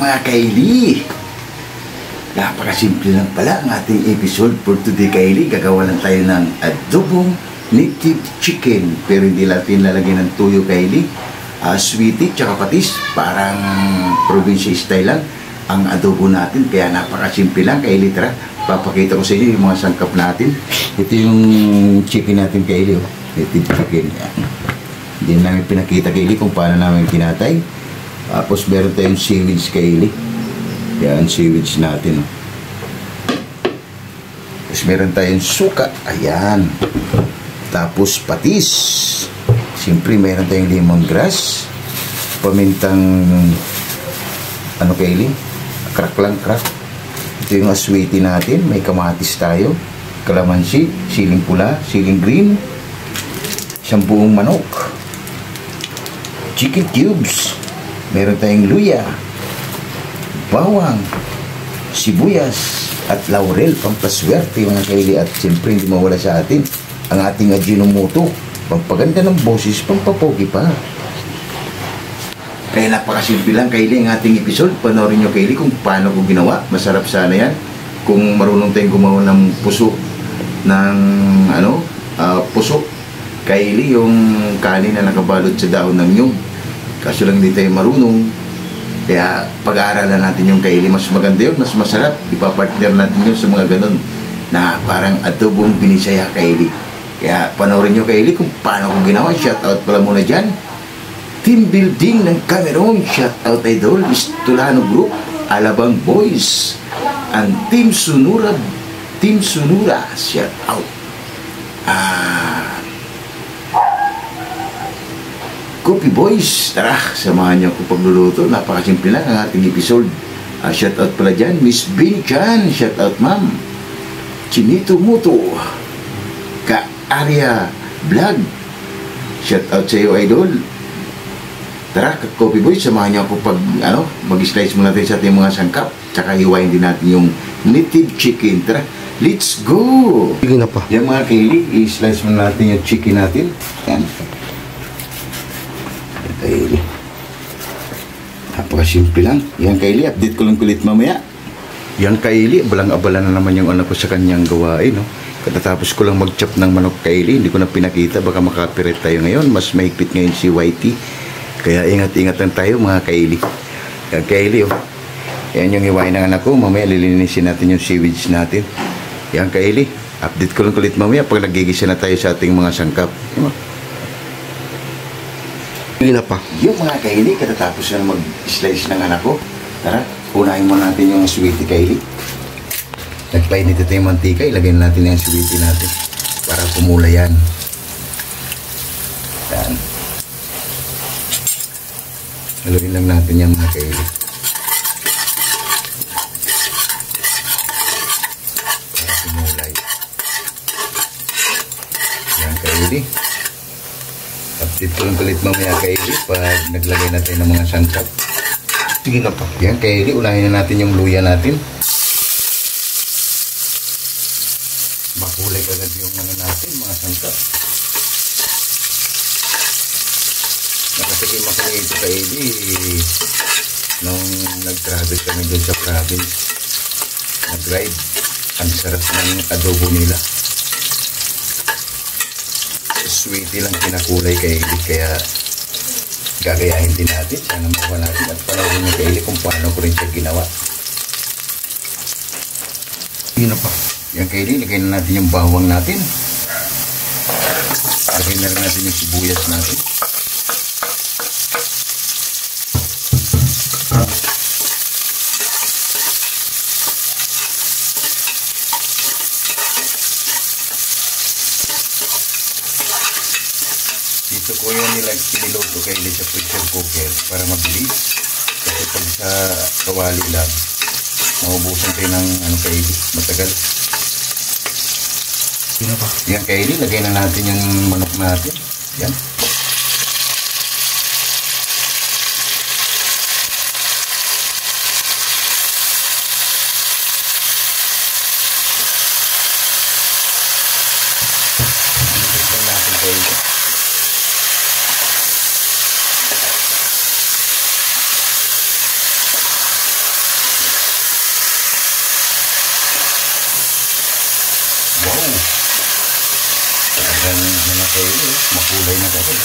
mga kaili. Napakasimple lang pala ang ating episode for today kaili. Gagawa lang tayo ng adobong native chicken. Pero hindi natin lalagyan ng tuyo kaili. Sweetie tsaka patis. Parang probinsya style lang ang adobo natin. Kaya napakasimple lang kaili. Tara, papakita ko sa inyo yung mga sangkap natin. Ito yung chicken natin kaili. Native chicken. Hindi namin pinakita kaili kung paano namin kinatay. Tapos meron tayong seaweeds kaili. Yan, seaweeds natin. Tapos meron tayong suka. Ayan. Tapos patis. Siyempre meron tayong lemongrass. Pamintang ano kaili? Crack lang, crack. Ito yung aswiti natin. May kamatis tayo. Kalamansi, siling pula, siling green. Isang buong manok. Chicken cubes. Meron tayong luya, bawang, sibuyas, at laurel, pampaswerte mga kaili. At siyempre hindi mawala sa atin ang ating Ajinomoto, pampaganda ng boses, pampapogi pa. Kaya napakasimple lang kaili ang ating episode. Panoorin nyo kaili kung paano ko ginawa. Masarap sana yan kung marunong tayong gumawa ng puso ng puso kaili, yung kanin na nakabalot sa daon ng nyug. Kaso lang hindi tayo marunong. Kaya pag-aaralan natin yung kaili. Mas maganda yun, mas masarap. Ipapartner natin yun sa mga ganun na parang adobong binisaya kaili. Kaya panoorin nyo kaili kung paano ko ginawa. Shout out pala muna dyan team building ng Cameron. Shout out idol Istulano Group, Alabang Boys, and Team Sunura. Shout out Coffee Boys. Tara, samahan niyo ako pagluluto. Napakasimple lang ang ating episode. Shout out pala dyan Miss Bini Chan. Shout out ma'am Chinito Muto, Ka Arya Vlog. Shout out sa iyo idol. Tara, Coffee Boys, samahan niyo ako pag mag-slice muna tayo sa ating mga sangkap. Tsaka hiwain din natin yung native chicken. Tara, let's go. Sige na pa. Yan mga kaili, i-slice muna natin yung chicken natin. Yan kaili. Napakasimple lang. Yan kaili, update ko lang kulit mamaya. Yan kaili, abalang-abala na naman yung ko sa kanyang gawain, no? Katatapos ko lang mag-chop ng manok kaili, hindi ko na pinakita, baka makapiret tayo ngayon. Mas mahigpit ngayon si Whitey. Kaya ingat-ingat lang tayo mga kaili. Yan kaili, oh. Yan yung iwain ng anak ko. Mamaya lilinisin natin yung seaweeds natin. Yan kaili, update ko lang kulit mamaya pag nagigisa na tayo sa ating mga sangkap. Hindi na pa. Yung mga kaili, katatapos na mag-slice ng anak ko. Tara, unahin mo natin yung sweetie kaili. Nagpainit ito yung mantika, ilagay natin yung sweetie natin para kumula yan. Yan. Haluin lang natin yung mga kaili. Para kumulay. Yan kaili. Update ko lang kulit mamaya kaili pag naglagay natin ng mga sangkap. Sige na pa. Yan kaili, unahin na natin yung luya natin. Makulay agad yung natin, mga sangkap. Nakasikin ako ito kaili nung nag-travel kami dun sa province. Nag-ride. Ang sarap ng adobo nila. Sweetie lang pinakulay kaili, kaya gagayahin din natin. Sana makuha natin at panoorin nyo kaili kung paano ko rin siya ginawa. Yun na pa. Yan kaili, lagay na natin yung bawang natin. Lagay na rin natin yung sibuyas natin. Dito ko yung niluto kaili sa pressure cooker para mabilis. Kasi pag sa kawali lang, maubusan kayo ng kaili, matagal. Yan kaili, lagay na natin yung manok natin. Yan. Lagay natin kaili. Wow! Talagang ano na kayo, makulay na kayo.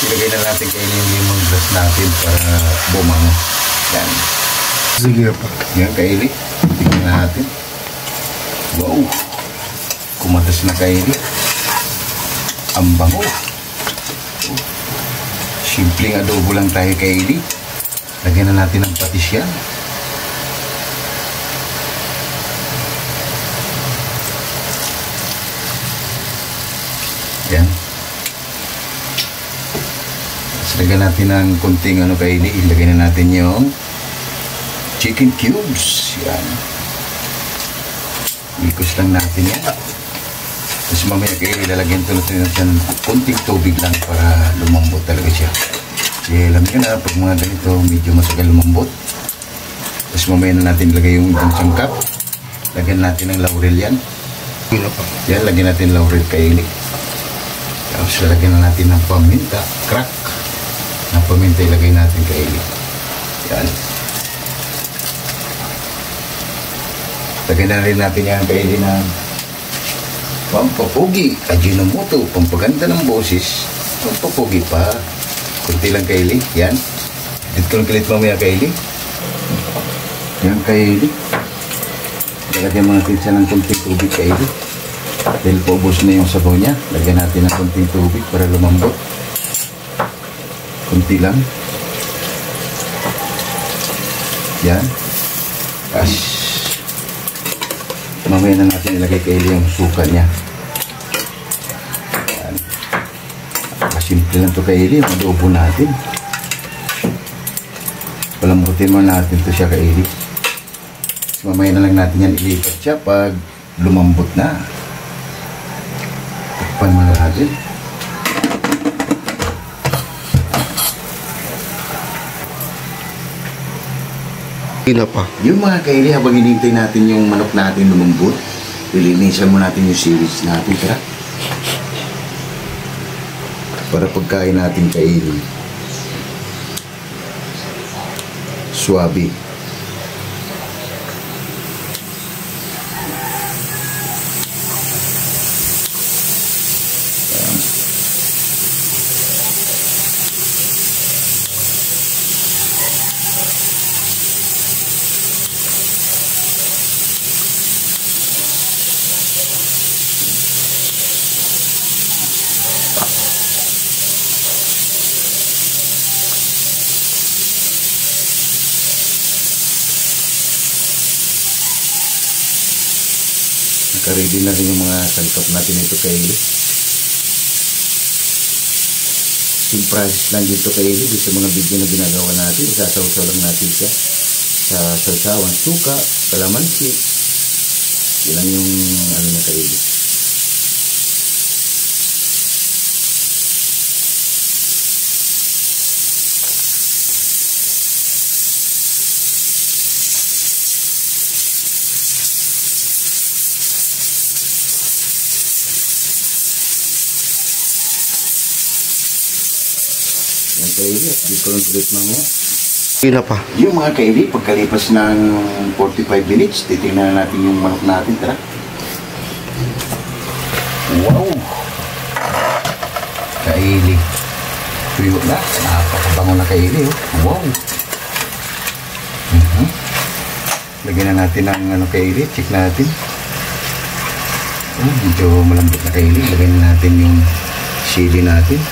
Ilagay na natin kayo yung lemon grass natin para bumango. Yan. Sige pa. Yan kaili. Tingnan natin. Wow! Kumatas na kaili. Ang bango. Simpleng adobo lang tayo kaili. Lagyan na natin ng patis yan. Yan. Lagyan natin ng kunting ano kaili, ilagay na natin yung chicken cubes. Yan. Ikos lang natin yan. Tapos mamaya kaili, lalagyan ito natin ng kunting tubig lang para lumambot talaga siya. Kasi alam nyo na, pag mga ganito, medyo masagal lumambot. Tapos mamaya na natin ilagay yung sangkap. Lagyan natin ng laurel yan. Yan, lagyan natin laurel kaili. Tapos lalagyan na natin ng paminta, crack. Ang paminta ilagay natin kaili. Yan. Lagyan na rin natin yan kaili ng pampapugi, ajinomoto, pampaganda ng boses. Pampapugi pa. Kunti lang kaili. Yan. Dito lang kalit mamaya kaili. Yan kaili. Lagyan mo natin siya ng kunting tubig kaili. Dahil paubos na yung sabaw niya. Lagyan natin ng kunting tubig para lumambot. Kunti lang. Yan. As mamaya na natin ilagay kaili yung suka niya. Yan. Simple lang ito kaili, yung adobo natin. Palambutin mo natin ito siya kaili. Mamaya na lang natin yan ilipat siya pag lumambot na. Takpan mo na natin. Pa. Yung mga kaili, habang hinintay natin yung manok natin lumambot, lilinisan mo natin yung seaweeds natin, tara. Para pagkain natin kaili, swabe. Naka-ready na rin yung mga sangkap natin ito kaili. Yung process lang dito kaili, dito sa mga video na ginagawa natin, isasawsaw lang natin siya sa sawsawan, suka, kalamansi. Yan lang yung ano na kaili. Yan kaili, at dito lang ulit mamaya. Pa. Yung mga kaili, pagkalipas ng 45 minutes, titingnan natin yung manok natin, tara. Wow! Kaili. Tuyo na, napakabango na kaili, oh. Wow! Lagyan na natin ng ano kaili, check natin. Medyo malambot na kaili, lagyan na natin yung sili natin.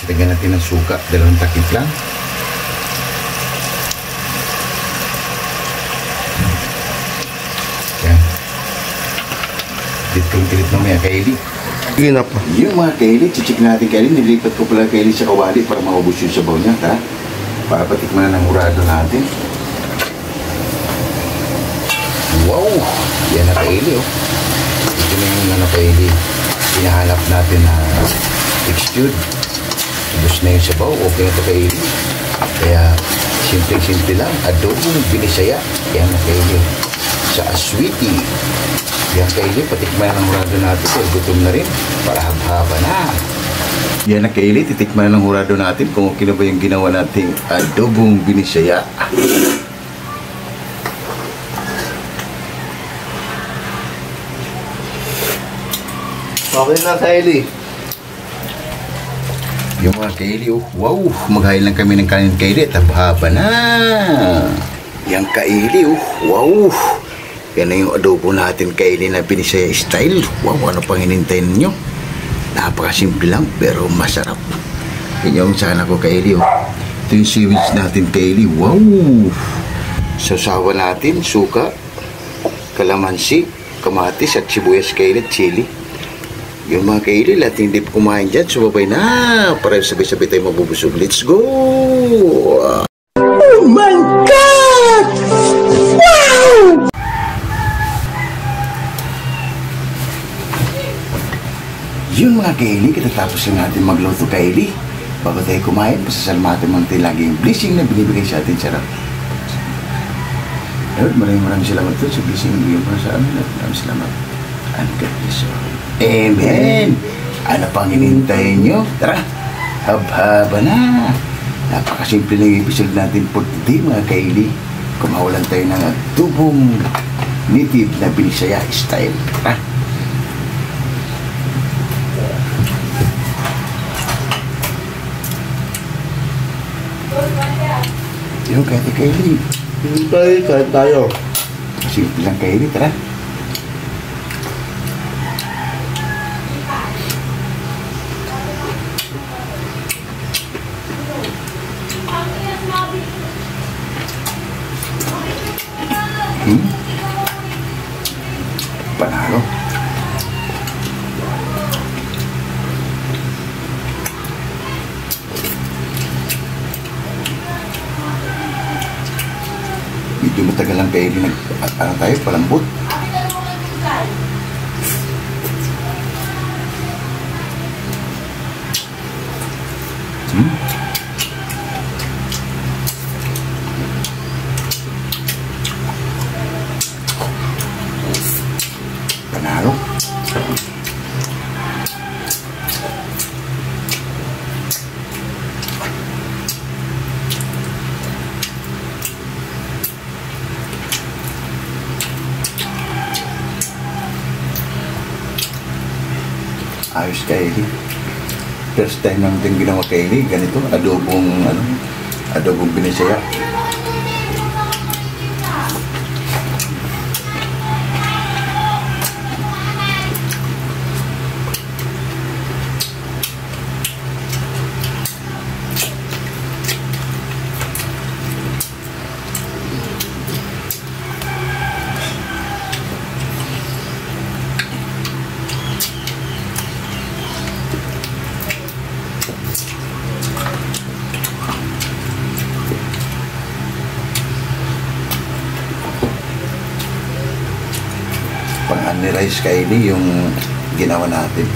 Lagyan natin ng suka, 2 takip lang. Yan. Dito yung kilit mamaya kaili. Pa. Yung mga kaili, chichik natin kaili. Nilipat ko pala kaili sa kawali para maubos yung sabaw niya. Ha? Para patikman na ng hurado natin. Wow! Yan na kaili, oh. Ito na yung ano kaili. Hinahanap natin na texture. Ubus na yung sabaw, okay na ito kaili. Kaya, simple-simple lang. Adobong binisaya. Yan na kaili. Sa aswiti. Yan kaili, patikman ng hurado natin. Pero gutom na rin. Para haba na. Yan na kaili, titikman ng hurado natin kung okay na ba yung ginawa nating adobong binisaya. Okay na, Kylie. Yung mga Kylie, oh, wow, maghain lang kami ng kanin Kylie at haba na. Yung Kylie, oh, wow. Yan na yung adobo natin Kylie na Binisaya style. Wow, ano pang hinintay ninyo? Napakasimple lang pero masarap. Yan yung sana ko Kylie, oh. Ito yung seaweeds natin Kylie, wow. Sausawa natin, suka, kalamansi, kamatis at sibuyas Kylie at chili. Yung mga Kylie, lahat hindi pa kumain dyan. Sumabay na. Para sabay-sabay tayo mabubusog. Let's go! Oh my God! Wow! Yung mga Kylie, katatapos na natin magluto Kylie. Bago tayo kumain, pasasalamatan mo natin lagi yung blessing na binibigay sa atin. Sarap. Maraming salamat po sa blessing na binibigay mo sa amin. At maraming salamat. And God bless you. Amen! Ano pang hinintay nyo? Tara! Hab-haba na! Napakasimple ng episode natin for today mga Kylie. Kumawalan tayo ng adobong native na Binisaya style. Tara! Yung kahit Kylie. Hintay, kahit tayo. Simple lang Kylie, tara! Panalo. Medyo matagal lang kayo ano tayo, palambot. Panalo. Ayos Kylie. First time namin ginawa Kylie, ganito, adobong Binisaya. Pang-honey rice Kylie yung ginawa natin.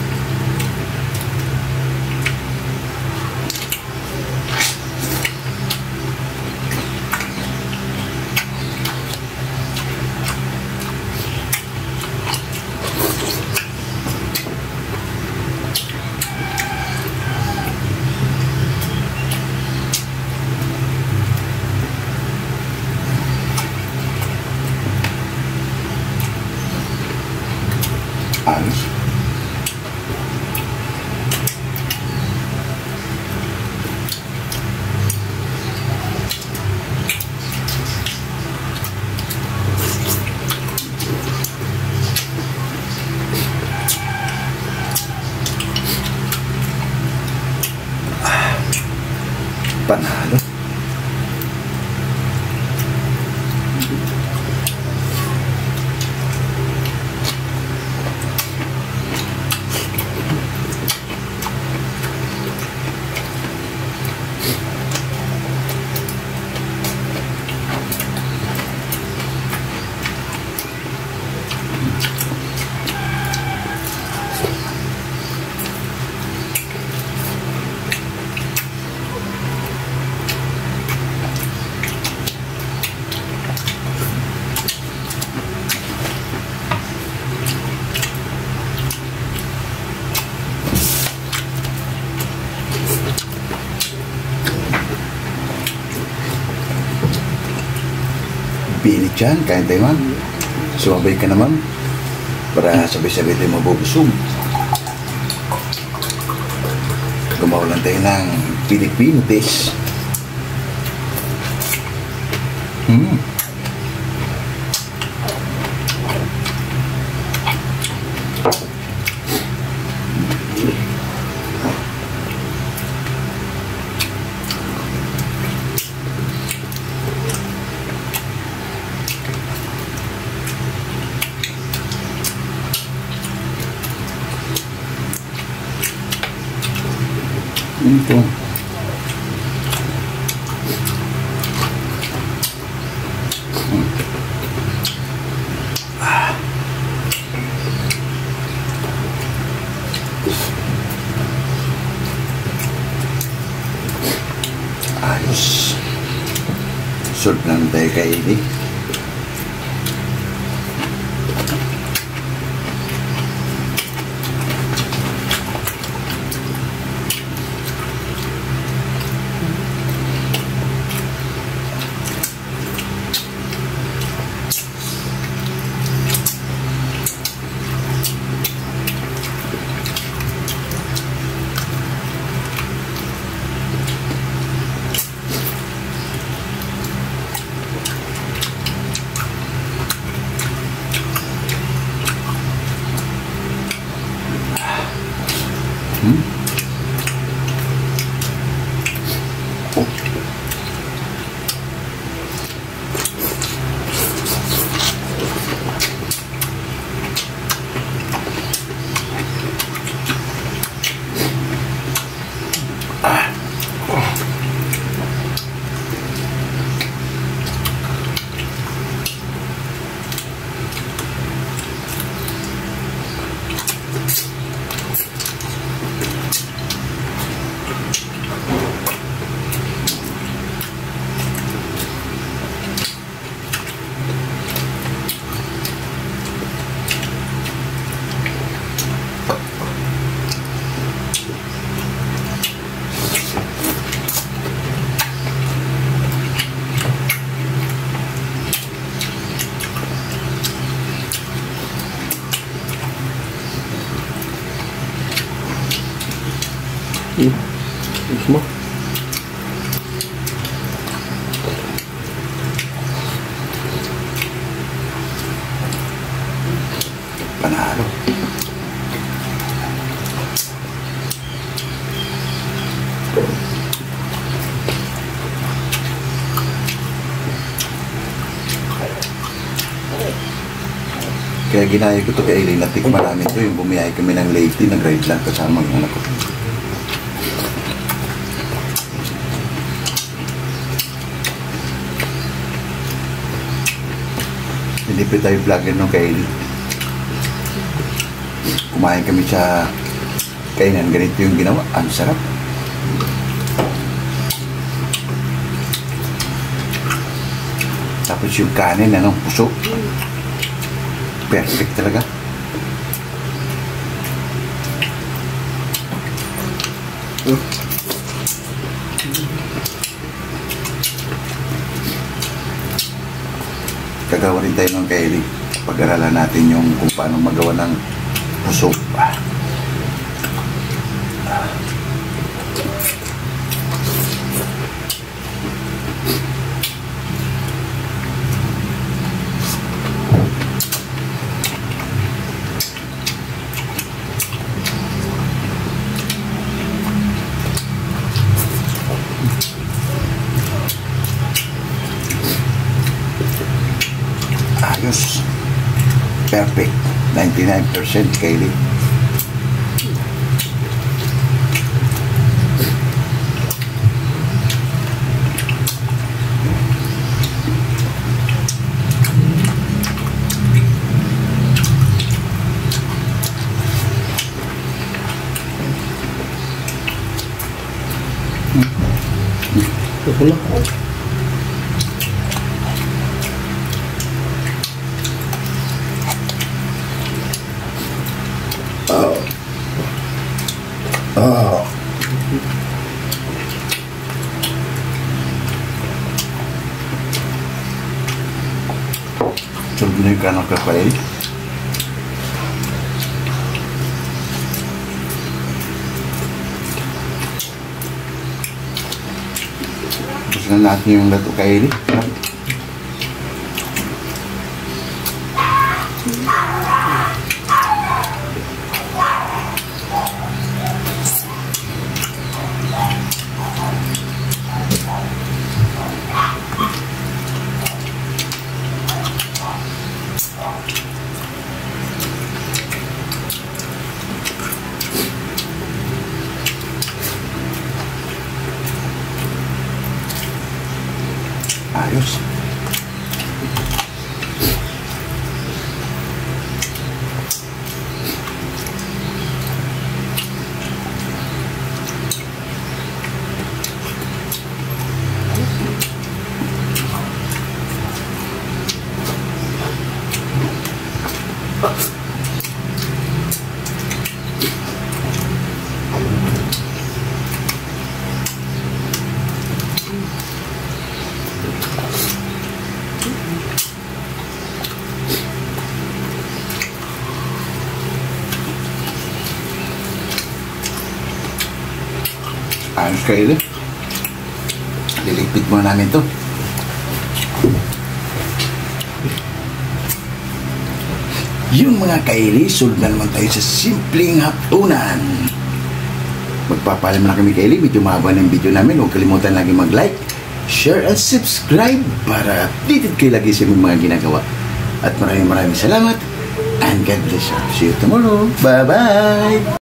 Ayos. Panalo. Pilit yan, kain tayo man. Sumabay ka naman para sabay-sabay tayo mabubusog. Gumawa lang tayo ng Filipino dish. Ito. Ayos. Serve lang tayo kay Eli. Mo. Panalo. Kaya ginaya ko to kay Eileen, natikman namin to, yung bumiyay kami ng Leyte, nag-ride lang kasama ng anak ko. Hindi pa tayo vlogger nung kay Eileen. Kumain kami sa kainan, ganito yung ginawa, ang sarap. Tapos yung kanin, anong puso. Perfect talaga. Gagawa rin tayo ng kay Eli. Pag-aralan natin yung kung paano magawa ng puso. Ayos. Perfect. 99% Kylie. Ito lang. Sunod na yung kanang kapail. na natin yung lato kaili. Ayos. Ayos kayo din. Liligpit muna namin to. Yung mga kaili, sulod na naman tayo sa simpleng hapunan. Magpapalam na kami kaili, medyo mahaba ng video namin. Huwag kalimutan lagi mag-like, share, and subscribe para updated kayo lagi sa mga ginagawa. At maraming salamat and God bless you. See you tomorrow. Bye-bye!